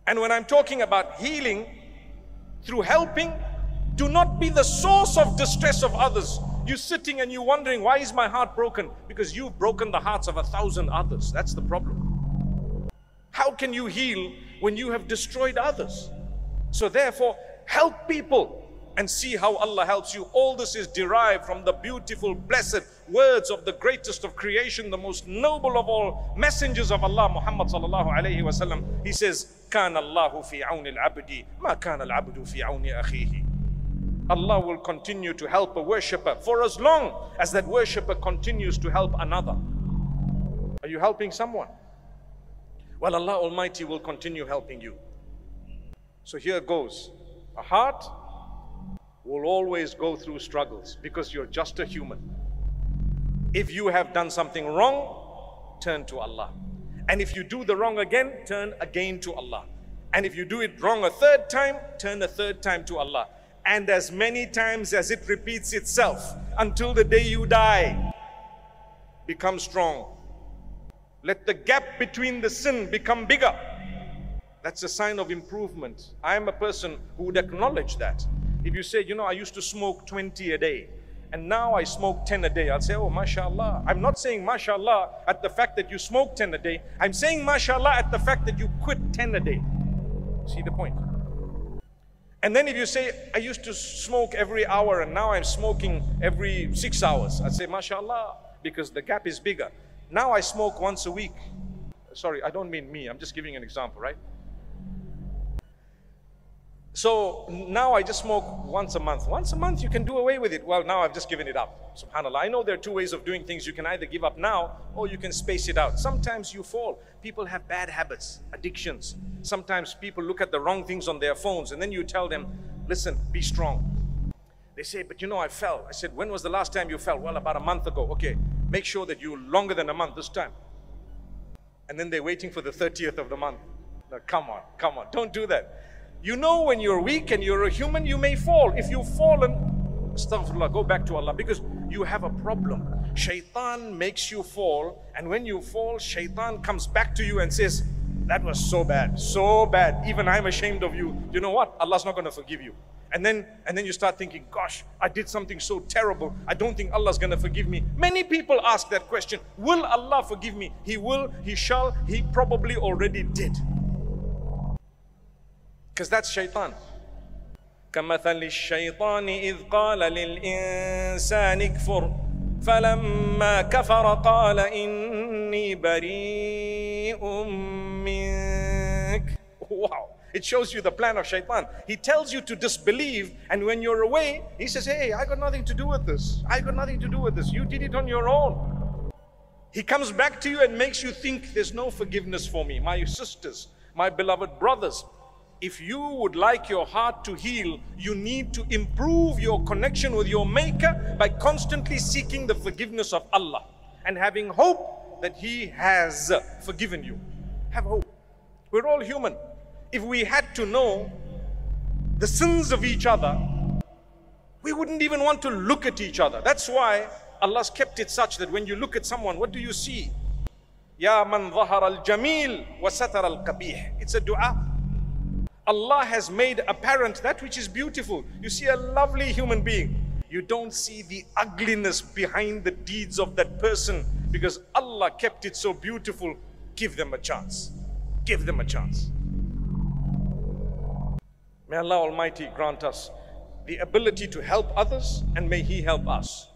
And when I'm talking about healing through helping, do not be the source of distress of others. You're sitting and you're wondering, why is my heart broken? Because you've broken the hearts of 1,000 others. That's the problem. How can you heal when you have destroyed others? So therefore, help people and see how Allah helps you. All this is derived from the beautiful, blessed words of the greatest of creation, the most noble of all messengers of Allah, Muhammad sallallahu alayhi wa sallam. He says, كَانَ اللَّهُ فِي عَوْنِ الْعَبْدِ مَا كَانَ الْعَبْدُ فِي عَوْنِ أَخِيهِ. Allah will continue to help a worshipper for as long as that worshipper continues to help another. Are you helping someone? Well, Allah Almighty will continue helping you. So here goes. A heart will always go through struggles because you're just a human. If you have done something wrong, turn to Allah. And if you do the wrong again, turn again to Allah. And if you do it wrong a third time, turn a third time to Allah. And as many times as it repeats itself until the day you die, become strong. Let the gap between the sin become bigger. That's a sign of improvement. I am a person who would acknowledge that. If you say, you know, I used to smoke 20 a day and now I smoke 10 a day, I'll say, oh, mashallah. I'm not saying mashallah at the fact that you smoke 10 a day. I'm saying mashallah at the fact that you quit 10 a day. See the point? And then if you say, I used to smoke every hour and now I'm smoking every 6 hours, I'd say, mashallah, because the gap is bigger. Now I smoke once a week. Sorry, I don't mean me. I'm just giving an example, right? So now I just smoke once a month. Once a month you can do away with it. Well, now I've just given it up. SubhanAllah. I know there are two ways of doing things. You can either give up now or you can space it out. Sometimes you fall. People have bad habits, addictions. Sometimes people look at the wrong things on their phones and then you tell them, listen, be strong. They say, but you know, I fell. I said, when was the last time you fell? Well, about a month ago. Okay, make sure that you're longer than a month this time. And then they're waiting for the 30th of the month. No, come on, don't do that. You know when you're weak and you're a human, you may fall. If you've fallen, astaghfirullah, go back to Allah because you have a problem. Shaitan makes you fall, and when you fall, Shaitan comes back to you and says, that was so bad, even I'm ashamed of you. You know what? Allah's not going to forgive you. And then you start thinking, gosh, I did something so terrible. I don't think Allah's going to forgive me. Many people ask that question. Will Allah forgive me? He will, He shall, He probably already did. Because that's shaitan. كَمَثَلِ الشَّيْطَانِ إِذْ قَالَ لِلْإِنسَانِ اكْفُرْ فَلَمَّا كَفَرَ قَالَ إِنِّي بَرِيءٌ مِّنكَ. Wow. It shows you the plan of shaitan. He tells you to disbelieve, and when you're away, he says, hey, I got nothing to do with this. I got nothing to do with this. You did it on your own. He comes back to you and makes you think there's no forgiveness for me. My sisters, my beloved brothers, if you would like your heart to heal, you need to improve your connection with your Maker by constantly seeking the forgiveness of Allah and having hope that He has forgiven you. Have hope. We're all human. If we had to know the sins of each other, we wouldn't even want to look at each other. That's why Allah's kept it such that when you look at someone, what do you see? Ya man zahara al-jamil wa satara al-qabih. It's a dua. Allah has made apparent that which is beautiful. You see a lovely human being. You don't see the ugliness behind the deeds of that person because Allah kept it so beautiful. Give them a chance. Give them a chance. May Allah Almighty grant us the ability to help others, and may He help us.